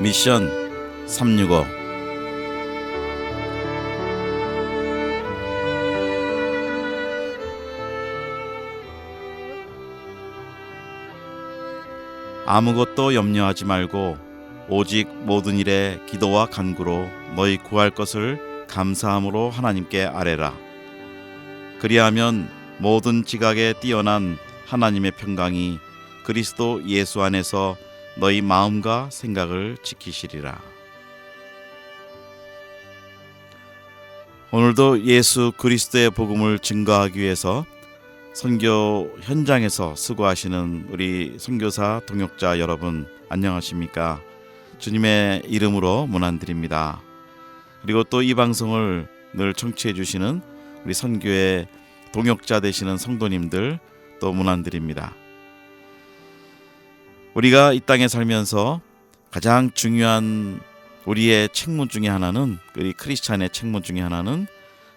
미션 365. 아무것도 염려하지 말고 오직 모든 일에 기도와 간구로 너희 구할 것을 감사함으로 하나님께 아뢰라. 그리하면 모든 지각에 뛰어난 하나님의 평강이 그리스도 예수 안에서 너희 마음과 생각을 지키시리라. 오늘도 예수 그리스도의 복음을 증거하기 위해서 선교 현장에서 수고하시는 우리 선교사 동역자 여러분, 안녕하십니까? 주님의 이름으로 문안드립니다. 그리고 또 이 방송을 늘 청취해 주시는 우리 선교의 동역자 되시는 성도님들 또 문안드립니다. 우리가 이 땅에 살면서 가장 중요한 우리의 책무 중에 하나는, 우리 크리스찬의 책무 중에 하나는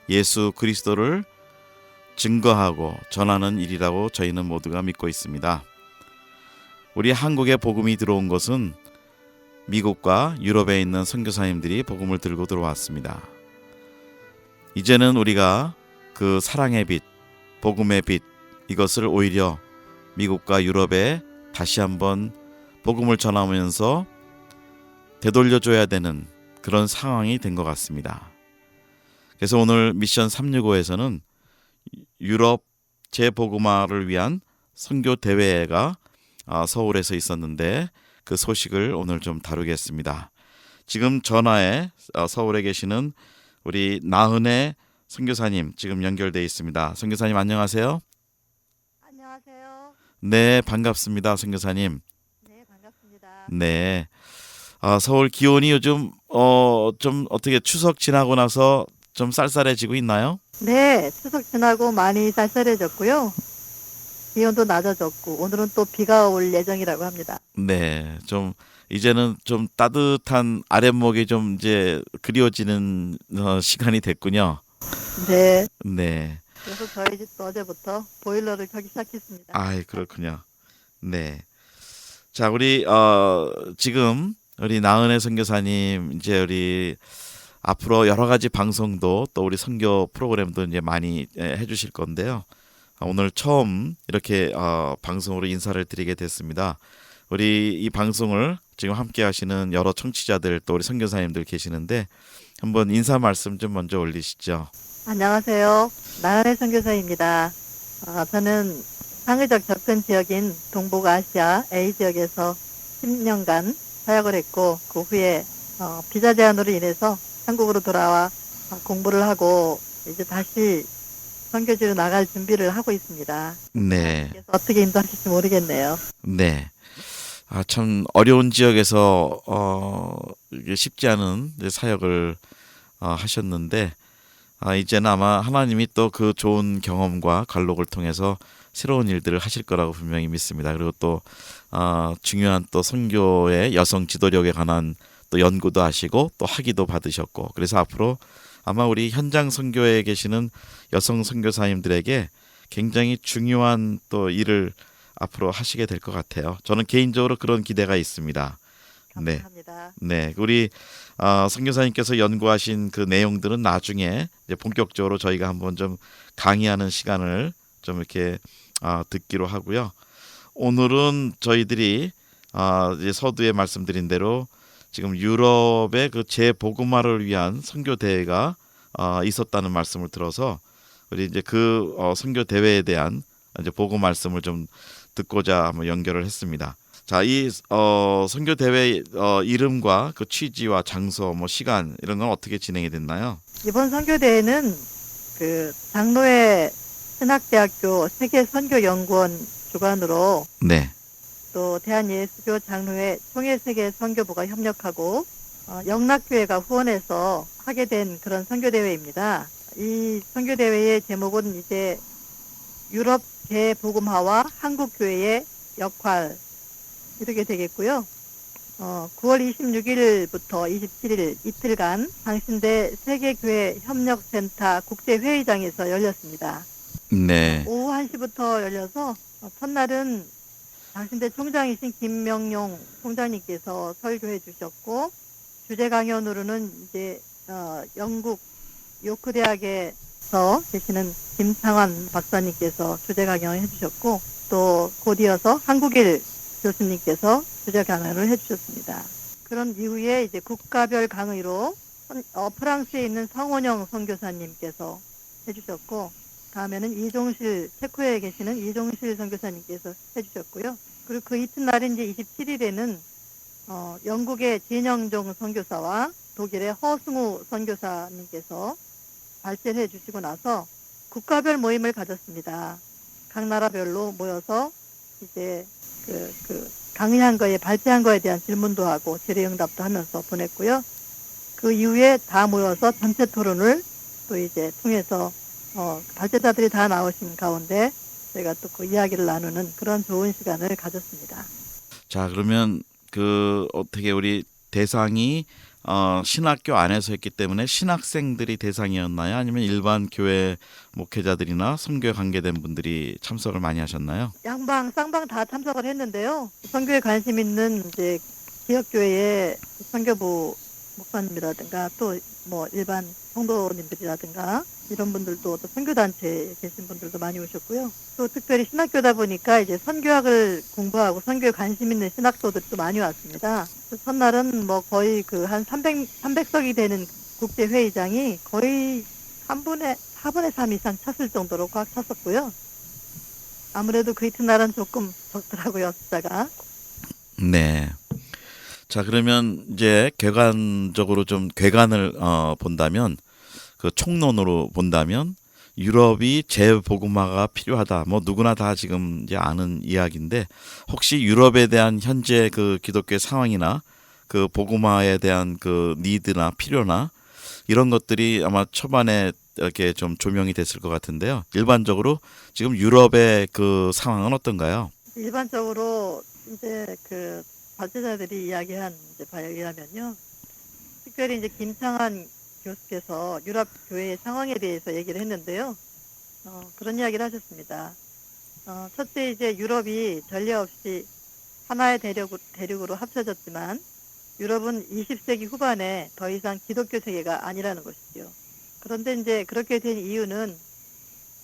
예수 그리스도를 증거하고 전하는 일이라고 저희는 모두가 믿고 있습니다. 우리 한국에 복음이 들어온 것은 미국과 유럽에 있는 선교사님들이 복음을 들고 들어왔습니다. 이제는 우리가 그 사랑의 빛, 복음의 빛, 이것을 오히려 미국과 유럽에 다시 한번 복음을 전하면서 되돌려줘야 되는 그런 상황이 된 것 같습니다. 그래서 오늘 미션 365에서는 유럽 재복음화를 위한 선교 대회가 서울에서 있었는데 그 소식을 오늘 좀 다루겠습니다. 지금 전화에 서울에 계시는 우리 나은혜 선교사님 지금 연결되어 있습니다. 선교사님 안녕하세요. 안녕하세요. 네, 반갑습니다. 선교사님. 네, 반갑습니다. 네. 서울 기온이 요즘 좀 어떻게 추석 지나고 나서 좀 쌀쌀해지고 있나요? 네, 추석 지나고 많이 쌀쌀해졌고요. 기온도 낮아졌고 오늘은 또 비가 올 예정이라고 합니다. 네, 좀 이제는 좀 따뜻한 아랫목이 좀 이제 그리워지는 시간이 됐군요. 네. 네. 그래서 저희 집도 어제부터 보일러를 켜기 시작했습니다. 아, 그렇군요. 네. 자, 우리 지금 우리 나은혜 선교사님 이제 우리 앞으로 여러 가지 방송도 또 우리 선교 프로그램도 이제 많이 해주실 건데요. 오늘 처음 이렇게 방송으로 인사를 드리게 됐습니다. 우리 이 방송을 지금 함께 하시는 여러 청취자들 또 우리 선교사님들 계시는데 한번 인사 말씀 좀 먼저 올리시죠. 안녕하세요. 나은혜 선교사입니다. 저는 상의적 접근 지역인 동북아시아 A 지역에서 10년간 사역을 했고 그 후에 비자 제한으로 인해서 한국으로 돌아와 공부를 하고 이제 다시 선교지로 나갈 준비를 하고 있습니다. 네. 그래서 어떻게 인도하실지 모르겠네요. 네. 참 어려운 지역에서 이게 쉽지 않은 사역을 하셨는데 이제는 아마 하나님이 또 그 좋은 경험과 갈록을 통해서 새로운 일들을 하실 거라고 분명히 믿습니다. 그리고 또 중요한 또 선교의 여성 지도력에 관한 또 연구도 하시고 또 학위도 받으셨고, 그래서 앞으로 아마 우리 현장 선교에 계시는 여성 선교사님들에게 굉장히 중요한 또 일을 앞으로 하시게 될 것 같아요. 저는 개인적으로 그런 기대가 있습니다. 감사합니다. 네, 우리 선교사님께서 연구하신 그 내용들은 나중에 이제 본격적으로 저희가 한번 좀 강의하는 시간을 좀 이렇게 듣기로 하고요. 오늘은 저희들이 이제 서두에 말씀드린 대로 지금 유럽의 그 재복음화를 위한 선교 대회가 있었다는 말씀을 들어서 우리 이제 그 선교 대회에 대한 이제 보고 말씀을 좀 듣고자 한번 연결을 했습니다. 자, 이 선교 대회 이름과 그 취지와 장소, 뭐 시간 이런 건 어떻게 진행이 됐나요? 이번 선교 대회는 그 장로회 신학대학교 세계선교연구원 주관으로 네. 또 대한예수교 장로회 총회세계 선교부가 협력하고 영락교회가 후원해서 하게 된 그런 선교대회입니다. 이 선교대회의 제목은 이제 유럽 재복음화와 한국교회의 역할 이렇게 되겠고요. 9월 26일부터 27일 이틀간 당신대 세계교회 협력센터 국제회의장에서 열렸습니다. 네. 오후 1시부터 열려서 첫날은 당신대 총장이신 김명용 총장님께서 설교해 주셨고, 주제 강연으로는 이제 영국 요크 대학에서 계시는 김창환 박사님께서 주제 강연을 해주셨고, 또 곧 이어서 한국일 교수님께서 주제 강연을 해주셨습니다. 그런 이후에 이제 국가별 강의로 프랑스에 있는 성원영 선교사님께서 해주셨고, 다음에는 이종실, 체코에 계시는 이종실 선교사님께서 해주셨고요. 그리고 그 이튿날인 이제 27일에는 영국의 진영종 선교사와 독일의 허승우 선교사님께서 발제를 해주시고 나서 국가별 모임을 가졌습니다. 각 나라별로 모여서 이제 강의한 거에 발제한 거에 대한 질문도 하고 질의응답도 하면서 보냈고요. 그 이후에 다 모여서 전체 토론을 또 이제 통해서 발제자들이 다 나오신 가운데 저희가 또 그 이야기를 나누는 그런 좋은 시간을 가졌습니다. 자, 그러면 어떻게 우리 대상이 신학교 안에서 했기 때문에 신학생들이 대상이었나요? 아니면 일반 교회 목회자들이나 선교에 관계된 분들이 참석을 많이 하셨나요? 양방, 쌍방 다 참석을 했는데요. 선교에 관심 있는 이제 지역교회의 선교부 목사님이라든가 또 뭐 일반 성도님들이라든가 이런 분들도 또 선교단체에 계신 분들도 많이 오셨고요. 또 특별히 신학교다 보니까 이제 선교학을 공부하고 선교에 관심 있는 신학도들도 많이 왔습니다. 첫날은 뭐 거의 한 300석이 되는 국제회의장이 거의 4분의 3 이상 찼을 정도로 꽉 찼었고요. 아무래도 그 이튿날은 조금 적더라고요, 숫자가. 네. 자, 그러면 이제 객관적으로 좀 객관을 본다면, 그 총론으로 본다면 유럽이 재복음화가 필요하다. 뭐 누구나 다 지금 이제 아는 이야기인데, 혹시 유럽에 대한 현재 그 기독교의 상황이나 그 복음화에 대한 그 니드나 필요나 이런 것들이 아마 초반에 이렇게 좀 조명이 됐을 것 같은데요. 일반적으로 지금 유럽의 그 상황은 어떤가요? 일반적으로 이제 발제자들이 이야기한 바에 의하면요. 특별히 이제 김창환 교수께서 유럽 교회의 상황에 대해서 얘기를 했는데요. 그런 이야기를 하셨습니다. 첫째 이제 유럽이 전례 없이 하나의 대륙으로 합쳐졌지만 유럽은 20세기 후반에 더 이상 기독교 세계가 아니라는 것이죠. 그런데 이제 그렇게 된 이유는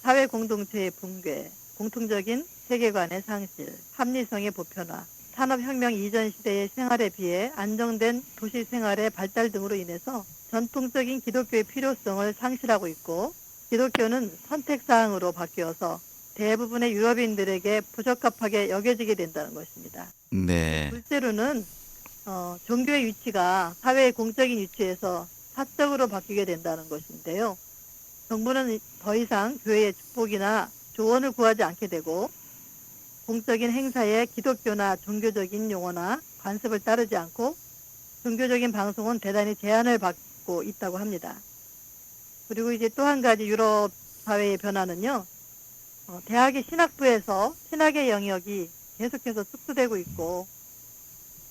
사회 공동체의 붕괴, 공통적인 세계관의 상실, 합리성의 보편화, 산업혁명 이전 시대의 생활에 비해 안정된 도시 생활의 발달 등으로 인해서 전통적인 기독교의 필요성을 상실하고 있고, 기독교는 선택사항으로 바뀌어서 대부분의 유럽인들에게 부적합하게 여겨지게 된다는 것입니다. 네. 둘째로는 종교의 위치가 사회의 공적인 위치에서 사적으로 바뀌게 된다는 것인데요. 정부는 더 이상 교회의 축복이나 조언을 구하지 않게 되고, 공적인 행사에 기독교나 종교적인 용어나 관습을 따르지 않고 종교적인 방송은 대단히 제한을 받고 있다고 합니다. 그리고 이제 또 한 가지 유럽 사회의 변화는요. 대학의 신학부에서 신학의 영역이 계속해서 축소되고 있고,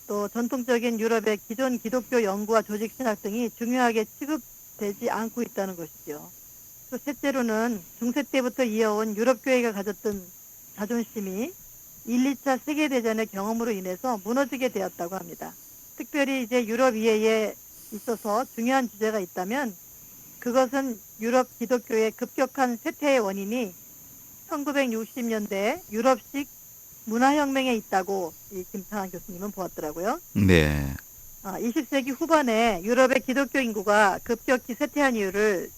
또 전통적인 유럽의 기존 기독교 연구와 조직 신학 등이 중요하게 취급되지 않고 있다는 것이죠. 또 셋째로는 중세 때부터 이어온 유럽 교회가 가졌던 자존심이 1, 2차 세계대전의 경험으로 인해서 무너지게 되었다고 합니다. 특별히 이제 유럽 이해에 있어서 중요한 주제가 있다면 그것은 유럽 기독교의 급격한 쇠퇴의 원인이 1960년대 유럽식 문화혁명에 있다고 이 김창환 교수님은 보았더라고요. 네. 20세기 후반에 유럽의 기독교 인구가 급격히 쇠퇴한 이유를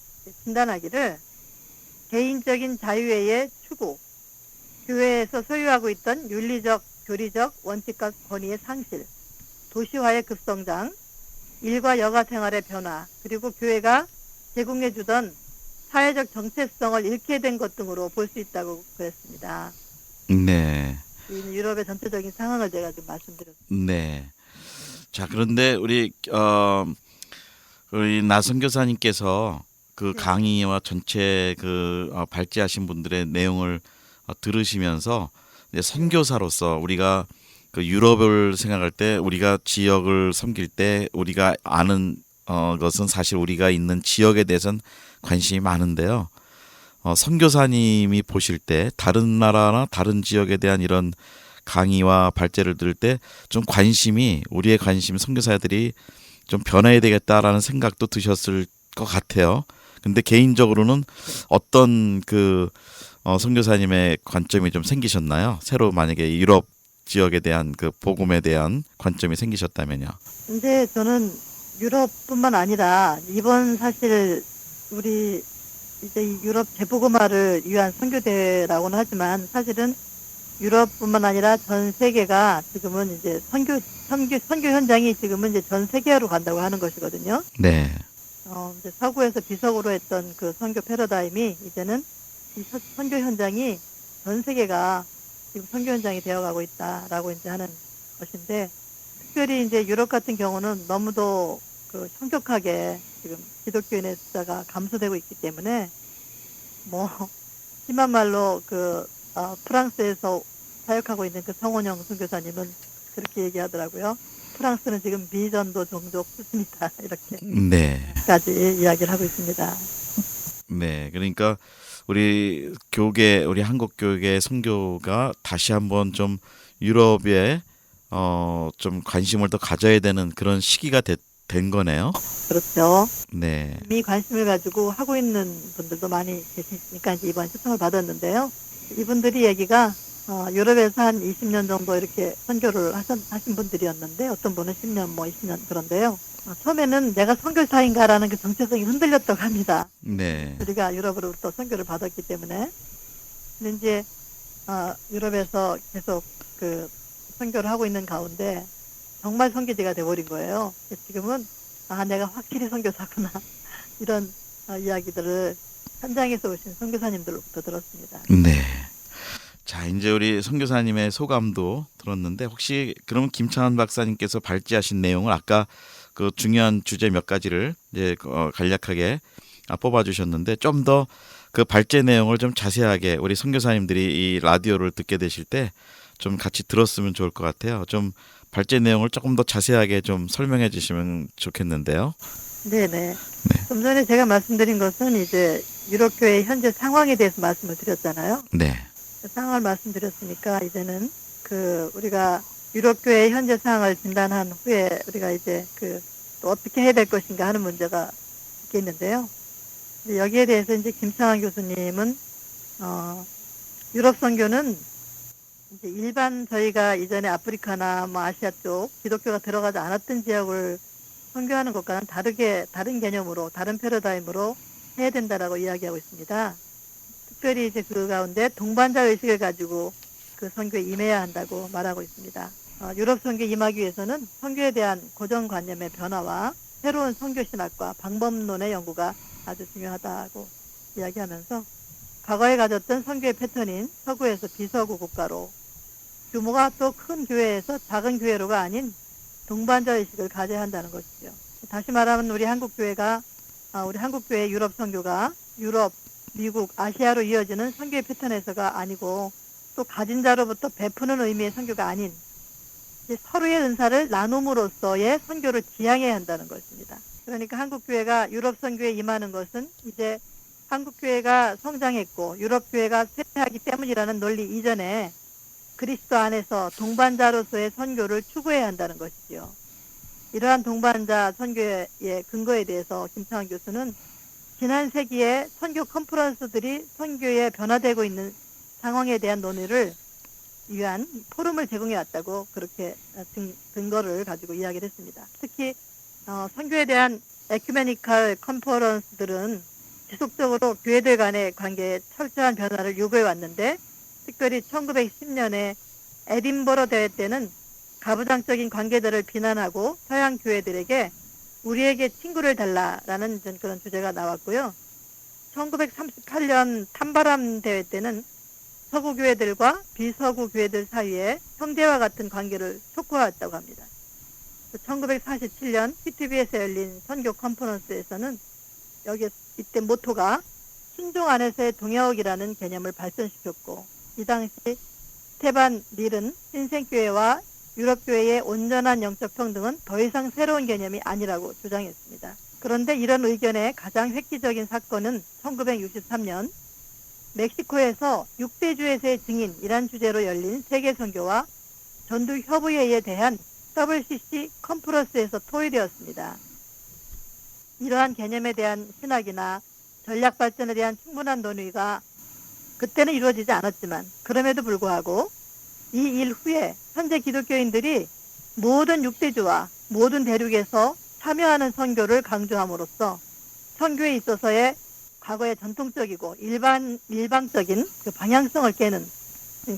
진단하기를 개인적인 자유의 추구, 교회에서 소유하고 있던 윤리적, 교리적 원칙과 권위의 상실, 도시화의 급성장, 일과 여가 생활의 변화, 그리고 교회가 제공해주던 사회적 정체성을 잃게 된 것 등으로 볼 수 있다고 그랬습니다. 네. 이 유럽의 전체적인 상황을 제가 좀 말씀드렸습니다. 네. 자, 그런데 우리 나 선교사님께서 그 네. 강의와 전체 발제하신 분들의 내용을 들으시면서 이제 선교사로서 우리가 그 유럽을 생각할 때, 우리가 지역을 섬길 때 우리가 아는 것은 사실 우리가 있는 지역에 대해서는 관심이 많은데요. 선교사님이 보실 때 다른 나라나 다른 지역에 대한 이런 강의와 발제를 들을 때 좀 우리의 관심 선교사들이 좀 변해야 되겠다라는 생각도 드셨을 것 같아요. 근데 개인적으로는 어떤 선교사님의 관점이 좀 생기셨나요? 새로 만약에 유럽 지역에 대한 그 복음에 대한 관점이 생기셨다면요. 근데 저는 유럽뿐만 아니라 이번 사실 우리 이제 이 유럽 재복음화를 위한 선교대라고는 하지만 사실은 유럽뿐만 아니라 전 세계가 지금은 이제 선교 현장이 지금은 이제 전 세계로 간다고 하는 것이거든요. 네. 이제 서구에서 비서구로 했던 그 선교 패러다임이 이제는 이 선교 현장이 전 세계가 지금 선교 현장이 되어가고 있다라고 이제 하는 것인데, 특별히 이제 유럽 같은 경우는 너무도 그 현격하게 지금 기독교인의 숫자가 감소되고 있기 때문에 뭐 심한 말로 프랑스에서 사역하고 있는 그 성원영 선교사님은 그렇게 얘기하더라고요. 프랑스는 지금 미전도 종족 수준이다 이렇게까지 네. 이야기를 하고 있습니다. 네. 그러니까 우리 한국 교계 선교가 다시 한번 좀 유럽에 좀 관심을 더 가져야 되는 그런 시기가 된 거네요. 그렇죠. 네. 이미 관심을 가지고 하고 있는 분들도 많이 계시니까 이제 이번 초청을 받았는데요. 이분들이 얘기가 유럽에서 한 20년 정도 이렇게 선교를 하신 분들이었는데, 어떤 분은 10년, 뭐 20년 그런데요. 처음에는 내가 선교사인가라는 그 정체성이 흔들렸다고 합니다. 네. 우리가 유럽으로부터 선교를 받았기 때문에. 근데 이제 유럽에서 계속 그 선교를 하고 있는 가운데 정말 선교지가 돼버린 거예요. 지금은 내가 확실히 선교사구나 이런 이야기들을 현장에서 오신 선교사님들로부터 들었습니다. 네. 자, 이제 우리 선교사님의 소감도 들었는데, 혹시 그럼 김창환 박사님께서 발제하신 내용을 아까 그 중요한 주제 몇 가지를 이제 간략하게 뽑아주셨는데, 좀 더 그 발제 내용을 좀 자세하게 우리 선교사님들이 이 라디오를 듣게 되실 때 좀 같이 들었으면 좋을 것 같아요. 좀 발제 내용을 조금 더 자세하게 좀 설명해 주시면 좋겠는데요. 네네. 네. 좀 전에 제가 말씀드린 것은 이제 유럽교회 현재 상황에 대해서 말씀을 드렸잖아요. 네. 그 상황을 말씀드렸으니까 이제는 우리가 유럽교회의 현재 상황을 진단한 후에 우리가 이제 또 어떻게 해야 될 것인가 하는 문제가 있겠는데요. 여기에 대해서 이제 김창환 교수님은 유럽 선교는 이제 일반 저희가 이전에 아프리카나 뭐 아시아 쪽 기독교가 들어가지 않았던 지역을 선교하는 것과는 다른 개념으로, 다른 패러다임으로 해야 된다라고 이야기하고 있습니다. 특별히 이제 그 가운데 동반자 의식을 가지고 그 선교에 임해야 한다고 말하고 있습니다. 유럽 선교 임하기 위해서는 선교에 대한 고정관념의 변화와 새로운 선교 신학과 방법론의 연구가 아주 중요하다고 이야기하면서, 과거에 가졌던 선교의 패턴인 서구에서 비서구 국가로, 규모가 또 큰 교회에서 작은 교회로가 아닌 동반자 의식을 가져야 한다는 것이죠. 다시 말하면 우리 한국교회 유럽 선교가 유럽, 미국, 아시아로 이어지는 선교의 패턴에서가 아니고, 또 가진 자로부터 베푸는 의미의 선교가 아닌 서로의 은사를 나눔으로써의 선교를 지향해야 한다는 것입니다. 그러니까 한국교회가 유럽 선교에 임하는 것은 이제 한국교회가 성장했고 유럽교회가 쇠퇴하기 때문이라는 논리 이전에 그리스도 안에서 동반자로서의 선교를 추구해야 한다는 것이죠. 이러한 동반자 선교의 근거에 대해서 김창환 교수는 지난 세기에 선교 컨퍼런스들이 선교에 변화되고 있는 상황에 대한 논의를 위한 포럼을 제공해 왔다고 그렇게 근거를 가지고 이야기를 했습니다. 특히 선교에 대한 에큐메니컬 컨퍼런스들은 지속적으로 교회들 간의 관계에 철저한 변화를 요구해 왔는데, 특별히 1910년에 에딘버러 대회 때는 가부장적인 관계들을 비난하고 서양 교회들에게 우리에게 친구를 달라라는 그런 주제가 나왔고요. 1938년 탄바람 대회 때는 서구 교회들과 비서구 교회들 사이에 형제와 같은 관계를 촉구하였다고 합니다. 1947년 PTB에서 열린 선교 컨퍼런스에서는 이때 모토가 순종 안에서의 동역이라는 개념을 발전시켰고, 이 당시 스테반 밀은 신생교회와 유럽교회의 온전한 영적 평등은 더 이상 새로운 개념이 아니라고 주장했습니다. 그런데 이런 의견의 가장 획기적인 사건은 1963년 멕시코에서 6대주에서의 증인이란 주제로 열린 세계선교와 전도 협의회에 대한 WCC 컨퍼런스에서 토의되었습니다. 이러한 개념에 대한 신학이나 전략 발전에 대한 충분한 논의가 그때는 이루어지지 않았지만 그럼에도 불구하고 이 일 후에 현재 기독교인들이 모든 육대주와 모든 대륙에서 참여하는 선교를 강조함으로써 선교에 있어서의 과거의 전통적이고 일방적인 그 방향성을 깨는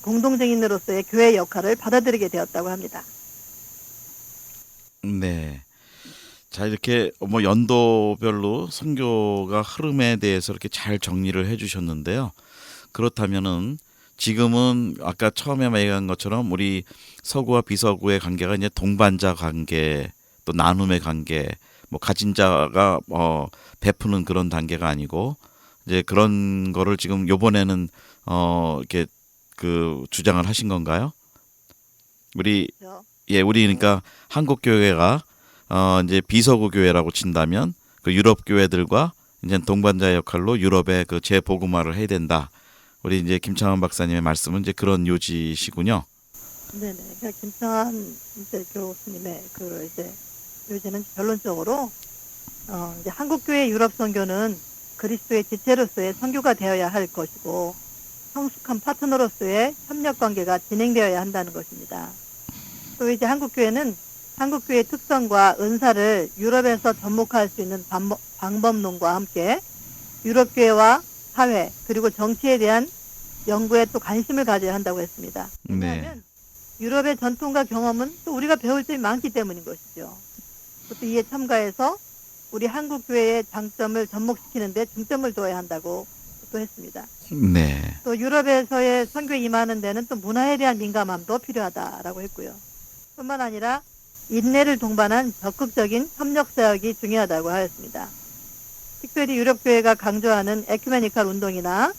공동정인으로서의 교회의 역할을 받아들이게 되었다고 합니다. 네. 자, 이렇게 뭐 연도별로 선교가 흐름에 대해서 이렇게 잘 정리를 해주셨는데요. 그렇다면은 지금은 아까 처음에 얘기한 것처럼 우리 서구와 비서구의 관계가 이제 동반자 관계, 또 나눔의 관계, 뭐 가진 자가 베푸는 그런 단계가 아니고 이제 그런 거를 지금 요번에는 이렇게 그 주장을 하신 건가요? 우리 그렇죠? 우리 그러니까 한국 교회가 이제 비서구 교회라고 친다면 그 유럽 교회들과 이제 동반자 역할로 유럽의 그 재복음화를 해야 된다. 우리 이제 김창환 박사님의 말씀은 이제 그런 요지시군요. 네네. 그러니까 김창환 이제 교수님의 그 이제 요지는 결론적으로 이제 한국 교회 유럽 선교는 그리스도의 지체로서의 선교가 되어야 할 것이고 성숙한 파트너로서의 협력 관계가 진행되어야 한다는 것입니다. 또 이제 한국 교회는 한국 교회의 특성과 은사를 유럽에서 접목할 수 있는 방법론과 함께 유럽 교회와 사회 그리고 정치에 대한 연구에 또 관심을 가져야 한다고 했습니다. 왜냐하면 유럽의 전통과 경험은 또 우리가 배울 점이 많기 때문인 것이죠. 또 이에 첨가해서 우리 한국 교회의 장점을 접목시키는 데 중점을 둬야 한다고 또 했습니다. 네. 또 유럽에서의 선교에 임하는 데는 또 문화에 대한 민감함도 필요하다라고 했고요. 뿐만 아니라 인내를 동반한 적극적인 협력 사역이 중요하다고 하였습니다. 특별히 유럽교회가 강조하는 에큐메니컬 운동이나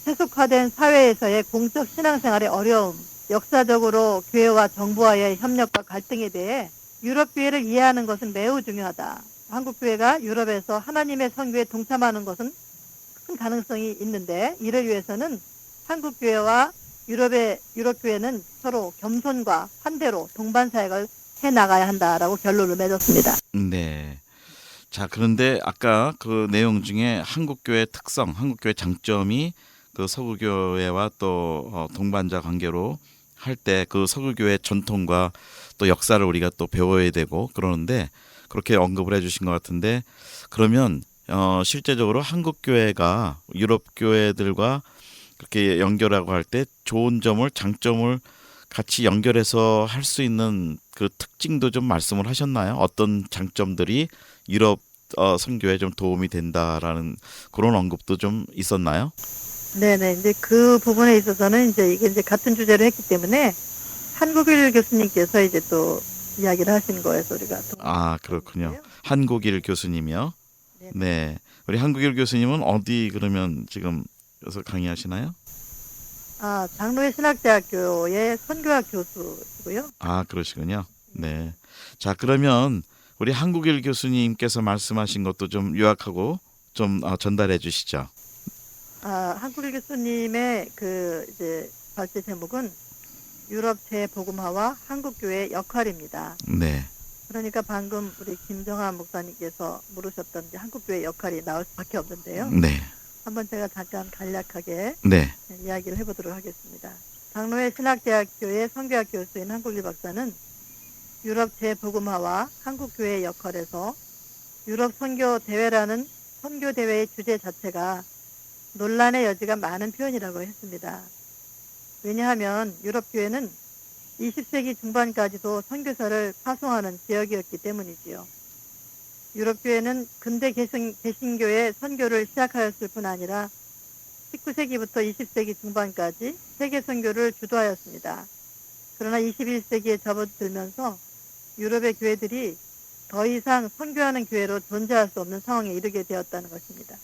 세속화된 사회에서의 공적 신앙생활의 어려움, 역사적으로 교회와 정부와의 협력과 갈등에 대해 유럽교회를 이해하는 것은 매우 중요하다. 한국교회가 유럽에서 하나님의 선교에 동참하는 것은 큰 가능성이 있는데 이를 위해서는 한국교회와 유럽교회는 서로 겸손과 환대로 동반사역을 해나가야 한다라고 결론을 맺었습니다. 네. 자, 그런데 아까 그 내용 중에 한국교회 특성, 한국교회 장점이 그 서구교회와 또 동반자 관계로 할 때 그 서구교회 전통과 또 역사를 우리가 또 배워야 되고 그러는데 그렇게 언급을 해주신 것 같은데 그러면 실제적으로 한국교회가 유럽교회들과 그렇게 연결하고 할 때 좋은 점을 장점을 같이 연결해서 할 수 있는 그 특징도 좀 말씀을 하셨나요? 어떤 장점들이 유럽 선교에 좀 도움이 된다라는 그런 언급도 좀 있었나요? 네네. 이제 그 부분에 있어서는 이게 같은 주제로 했기 때문에 한국일 교수님께서 이제 또 이야기를 하신 거에서 우리가 그렇군요. 있는데요. 한국일 교수님이요. 네네. 네. 우리 한국일 교수님은 어디 그러면 지금 여기서 강의하시나요? 장로회 신학대학교의 선교학 교수이고요. 그러시군요. 네. 자, 그러면 우리 한국일 교수님께서 말씀하신 것도 좀 요약하고 좀 전달해 주시죠. 한국일 교수님의 그 이제 발제 제목은 유럽 재복음화와 한국교회의 역할입니다. 네. 그러니까 방금 우리 김정환 목사님께서 물으셨던 이제 한국교회의 역할이 나올 수밖에 없는데요. 네. 한번 제가 잠깐 간략하게 네. 이야기를 해보도록 하겠습니다. 장로회 신학대학교의 선교학 교수인 한국일 박사는 유럽 재복음화와 한국교회의 역할에서 유럽 선교대회라는 선교대회의 주제 자체가 논란의 여지가 많은 표현이라고 했습니다. 왜냐하면 유럽교회는 20세기 중반까지도 선교사를 파송하는 지역이었기 때문이지요. 유럽교회는 근대 개신교의 선교를 시작하였을 뿐 아니라 19세기부터 20세기 중반까지 세계 선교를 주도하였습니다. 그러나 21세기에 접어들면서 유럽의 교회들이 더 이상 선교하는 교회로 존재할 수 없는 상황에 이르게 되었다는 것입니다.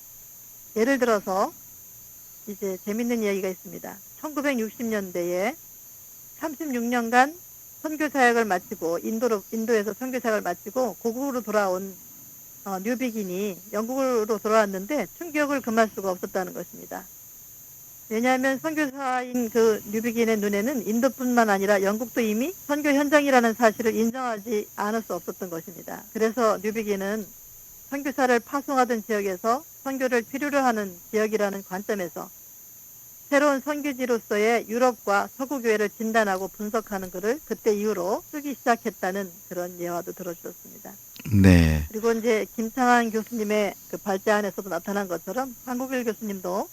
예를 들어서 이제 재밌는 이야기가 있습니다. 1960년대에 36년간 선교 사역을 마치고 인도에서 선교 사역을 마치고 고국으로 돌아온 뉴비긴이 영국으로 돌아왔는데 충격을 금할 수가 없었다는 것입니다. 왜냐하면 선교사인 그 뉴비긴의 눈에는 인도뿐만 아니라 영국도 이미 선교 현장이라는 사실을 인정하지 않을 수 없었던 것입니다. 그래서 뉴비긴은 선교사를 파송하던 지역에서 선교를 필요로 하는 지역이라는 관점에서 새로운 선교지로서의 유럽과 서구 교회를 진단하고 분석하는 글을 그때 이후로 쓰기 시작했다는 그런 예화도 들어주셨습니다. 네. 그리고 이제 김창환 교수님의 그 발제안에서도 나타난 것처럼 한국일 교수님도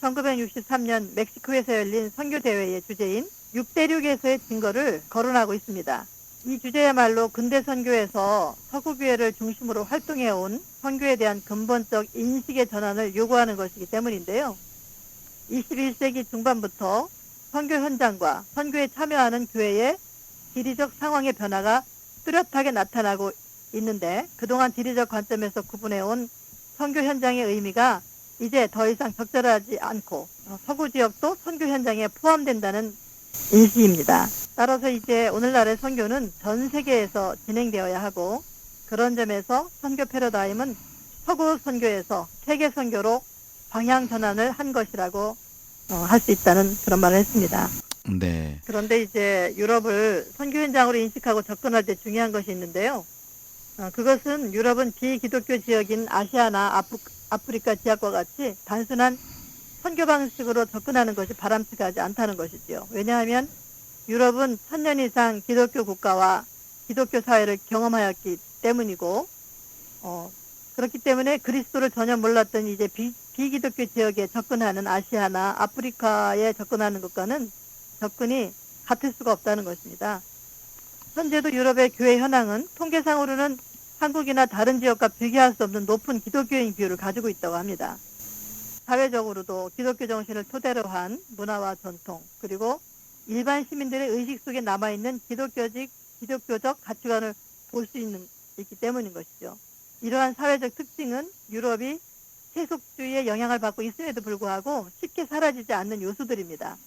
1963년 멕시코에서 열린 선교대회의 주제인 6대륙에서의 증거를 거론하고 있습니다. 이 주제야말로 근대 선교에서 서구교회를 중심으로 활동해온 선교에 대한 근본적 인식의 전환을 요구하는 것이기 때문인데요. 21세기 중반부터 선교 현장과 선교에 참여하는 교회의 지리적 상황의 변화가 뚜렷하게 나타나고 있는데 그동안 지리적 관점에서 구분해온 선교 현장의 의미가 이제 더 이상 적절하지 않고 서구 지역도 선교 현장에 포함된다는 인식입니다. 따라서 이제 오늘날의 선교는 전 세계에서 진행되어야 하고 그런 점에서 선교 패러다임은 서구 선교에서 세계 선교로 방향 전환을 한 것이라고 할 수 있다는 그런 말을 했습니다. 네. 그런데 이제 유럽을 선교 현장으로 인식하고 접근할 때 중요한 것이 있는데요. 그것은 유럽은 비기독교 지역인 아시아나 아프리카 지역과 같이 단순한 선교 방식으로 접근하는 것이 바람직하지 않다는 것이지요. 왜냐하면 유럽은 1000년 이상 기독교 국가와 기독교 사회를 경험하였기 때문이고 그렇기 때문에 그리스도를 전혀 몰랐던 이제 비기독교 지역에 접근하는 아시아나 아프리카에 접근하는 것과는 접근이 같을 수가 없다는 것입니다. 현재도 유럽의 교회 현황은 통계상으로는 한국이나 다른 지역과 비교할 수 없는 높은 기독교인 비율을 가지고 있다고 합니다. 사회적으로도 기독교 정신을 토대로 한 문화와 전통 그리고 일반 시민들의 의식 속에 남아있는 기독교적 가치관을 볼 수 있기 때문인 것이죠. 이러한 사회적 특징은 유럽이 세속주의의 영향을 받고 있음에도 불구하고 쉽게 사라지지 않는 요소들입니다.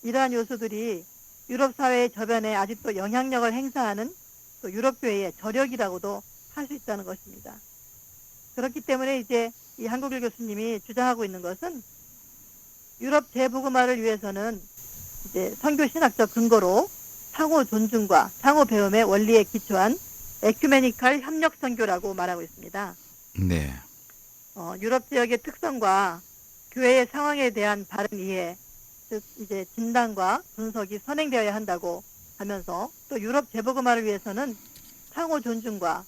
이러한 요소들이 유럽 사회의 저변에 아직도 영향력을 행사하는 또 유럽 교회의 저력이라고도 할 수 있다는 것입니다. 그렇기 때문에 이제 이 한국일 교수님이 주장하고 있는 것은 유럽 재복음화를 위해서는 이제 선교 신학적 근거로 상호 존중과 상호 배움의 원리에 기초한 에큐메니칼 협력 선교라고 말하고 있습니다. 네. 유럽 지역의 특성과 교회의 상황에 대한 바른 이해, 즉 이제 진단과 분석이 선행되어야 한다고 하면서 또 유럽 재복음화를 위해서는 상호 존중과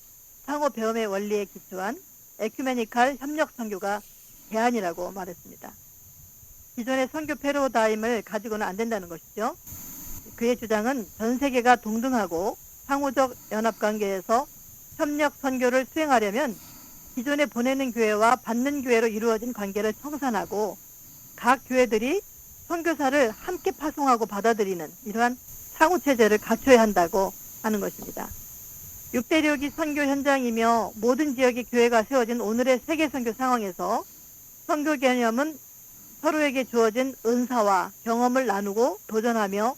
상호 배움의 원리에 기초한 에큐메니칼 협력 선교가 대안이라고 말했습니다. 기존의 선교 패러다임을 가지고는 안 된다는 것이죠. 그의 주장은 전 세계가 동등하고 상호적 연합관계에서 협력 선교를 수행하려면 기존에 보내는 교회와 받는 교회로 이루어진 관계를 청산하고 각 교회들이 선교사를 함께 파송하고 받아들이는 이러한 상호체제를 갖춰야 한다고 하는 것입니다. 6대륙이 선교 현장이며 모든 지역의 교회가 세워진 오늘의 세계 선교 상황에서 선교 개념은 서로에게 주어진 은사와 경험을 나누고 도전하며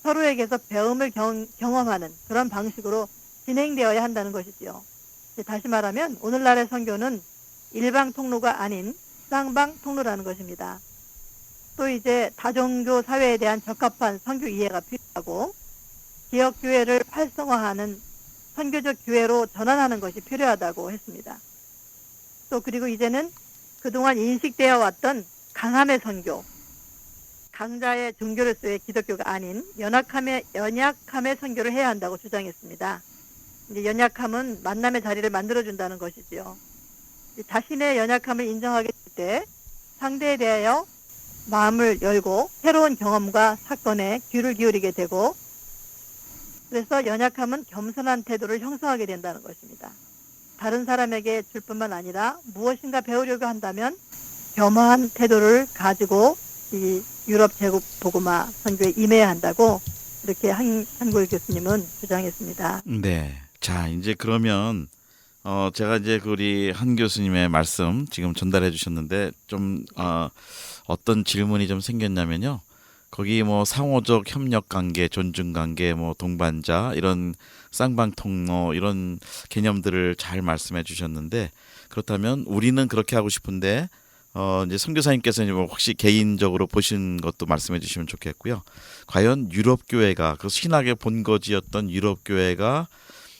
서로에게서 배움을 경험하는 그런 방식으로 진행되어야 한다는 것이지요. 다시 말하면 오늘날의 선교는 일방 통로가 아닌 쌍방 통로라는 것입니다. 또 이제 다종교 사회에 대한 적합한 선교 이해가 필요하고 지역 교회를 활성화하는 선교적 교회로 전환하는 것이 필요하다고 했습니다. 또 그리고 이제는 그동안 인식되어 왔던 강함의 선교, 강자의 종교로서의 기독교가 아닌 연약함의 선교를 해야 한다고 주장했습니다. 이제 연약함은 만남의 자리를 만들어준다는 것이지요. 자신의 연약함을 인정하게 될 때 상대에 대하여 마음을 열고 새로운 경험과 사건에 귀를 기울이게 되고 그래서 연약함은 겸손한 태도를 형성하게 된다는 것입니다. 다른 사람에게 줄 뿐만 아니라 무엇인가 배우려고 한다면 겸허한 태도를 가지고 이 유럽 제국 복음화 선교에 임해야 한다고 이렇게 한국일 교수님은 주장했습니다. 네. 자, 이제 그러면 제가 이제 우리 한 교수님의 말씀 지금 전달해 주셨는데 좀 어떤 질문이 좀 생겼냐면요. 거기 뭐 상호적 협력 관계, 존중 관계, 뭐 동반자 이런 쌍방 통로 이런 개념들을 잘 말씀해 주셨는데 그렇다면 우리는 그렇게 하고 싶은데 이제 선교사님께서 뭐 혹시 개인적으로 보신 것도 말씀해 주시면 좋겠고요. 과연 유럽 교회가 그 신학의 본거지였던 유럽 교회가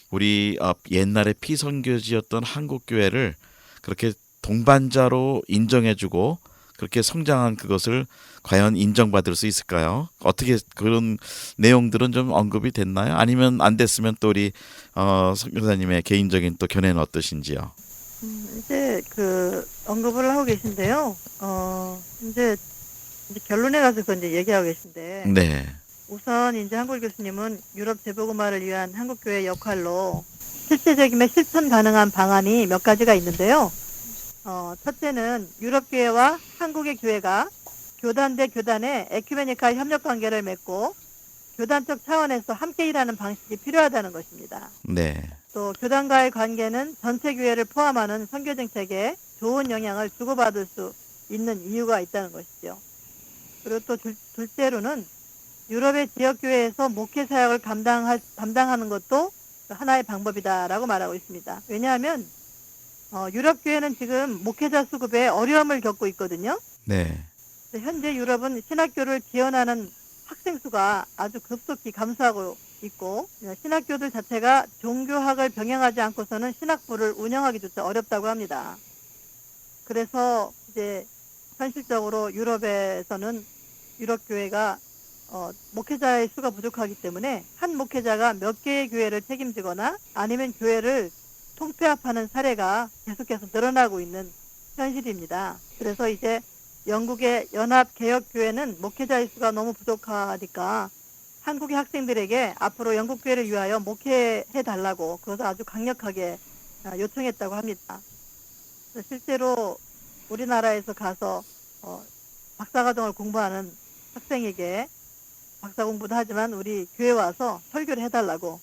우리 옛날에 피선교지였던 한국 교회를 그렇게 동반자로 인정해주고 그렇게 성장한 그것을 과연 인정받을 수 있을까요? 어떻게 그런 내용들은 좀 언급이 됐나요? 아니면 안 됐으면 또 우리 선교사님의 개인적인 또 견해는 어떠신지요? 이제 언급을 하고 계신데요. 이제 결론에 가서 그 이제 얘기하고 계신데, 네, 우선 이제 한국 교수님은 유럽 재복음화를 위한 한국 교회의 역할로 실제적이면 실천 가능한 방안이 몇 가지가 있는데요. 첫째는 유럽 교회와 한국의 교회가 교단 대 교단의 에큐메니칼 협력 관계를 맺고 교단적 차원에서 함께 일하는 방식이 필요하다는 것입니다. 네, 또 교단과의 관계는 전체 교회를 포함하는 선교 정책에 좋은 영향을 주고받을 수 있는 이유가 있다는 것이죠. 그리고 또 둘째로는 유럽의 지역교회에서 목회 사역을 담당하는 것도 하나의 방법이다라고 말하고 있습니다. 왜냐하면 유럽 교회는 지금 목회자 수급에 어려움을 겪고 있거든요. 네, 현재 유럽은 신학교를 지원하는 학생 수가 아주 급속히 감소하고 있고, 신학교들 자체가 종교학을 병행하지 않고서는 신학부를 운영하기조차 어렵다고 합니다. 그래서 이제 현실적으로 유럽에서는 유럽 교회가 목회자의 수가 부족하기 때문에 한 목회자가 몇 개의 교회를 책임지거나 아니면 교회를 통폐합하는 사례가 계속해서 늘어나고 있는 현실입니다. 그래서 이제 영국의 연합개혁교회는 목회자의 수가 너무 부족하니까 한국의 학생들에게 앞으로 영국교회를 위하여 목회해달라고 그것을 아주 강력하게 요청했다고 합니다. 실제로 우리나라에서 가서 박사과정을 공부하는 학생에게 박사 공부도 하지만 우리 교회 와서 설교를 해달라고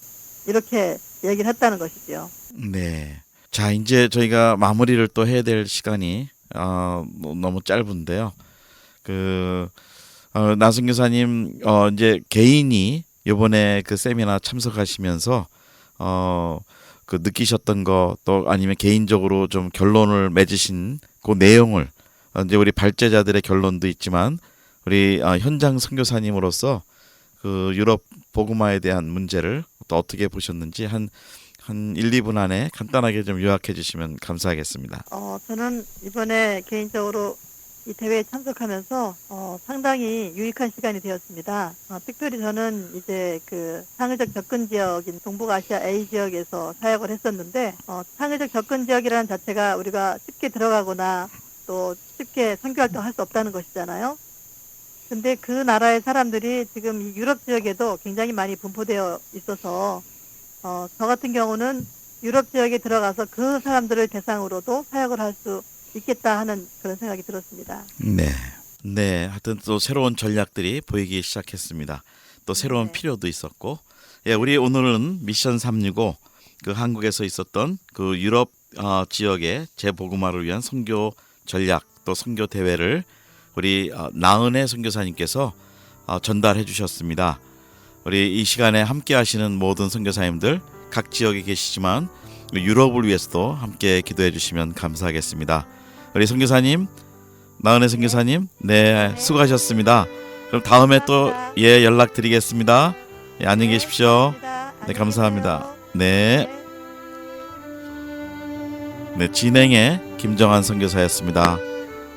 이렇게 얘기를 했다는 것이죠. 네. 자, 이제 저희가 마무리를 또 해야 될 시간이 너무 짧은데요. 나승 교사님 이제 개인이 이번에 그 세미나 참석하시면서 느끼셨던 거 또 아니면 개인적으로 좀 결론을 맺으신 그 내용을 이제 우리 발제자들의 결론도 있지만 우리 현장 선교사님으로서 그 유럽 복음화에 대한 문제를 또 어떻게 보셨는지 한 1, 2분 안에 간단하게 좀 요약해 주시면 감사하겠습니다. 저는 이번에 개인적으로 이 대회에 참석하면서 상당히 유익한 시간이 되었습니다. 특별히 저는 이제 상의적 접근 지역인 동북아시아 A 지역에서 사역을 했었는데 상의적 접근 지역이라는 자체가 우리가 쉽게 들어가거나 또 쉽게 선교활동 할 수 없다는 것이잖아요. 근데 그 나라의 사람들이 지금 이 유럽 지역에도 굉장히 많이 분포되어 있어서 저 같은 경우는 유럽 지역에 들어가서 그 사람들을 대상으로도 사역을 할 수 있겠다 하는 그런 생각이 들었습니다. 네. 네, 하여튼 또 새로운 전략들이 보이기 시작했습니다. 또 새로운 네. 필요도 있었고, 예, 우리 오늘은 미션 365 그 한국에서 있었던 그 유럽 지역의 재복음화를 위한 선교 전략 또 선교 대회를 우리 나은혜 선교사님께서 전달해 주셨습니다. 우리 이 시간에 함께 하시는 모든 선교사님들 각 지역에 계시지만 유럽을 위해서도 함께 기도해 주시면 감사하겠습니다. 우리 선교사님, 나은혜 선교사님, 네, 수고하셨습니다. 그럼 다음에 또 연락드리겠습니다. 예, 안녕히 계십시오. 네, 감사합니다. 네. 네, 진행의 김정한 선교사였습니다.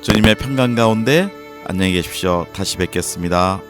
주님의 평강 가운데 안녕히 계십시오. 다시 뵙겠습니다.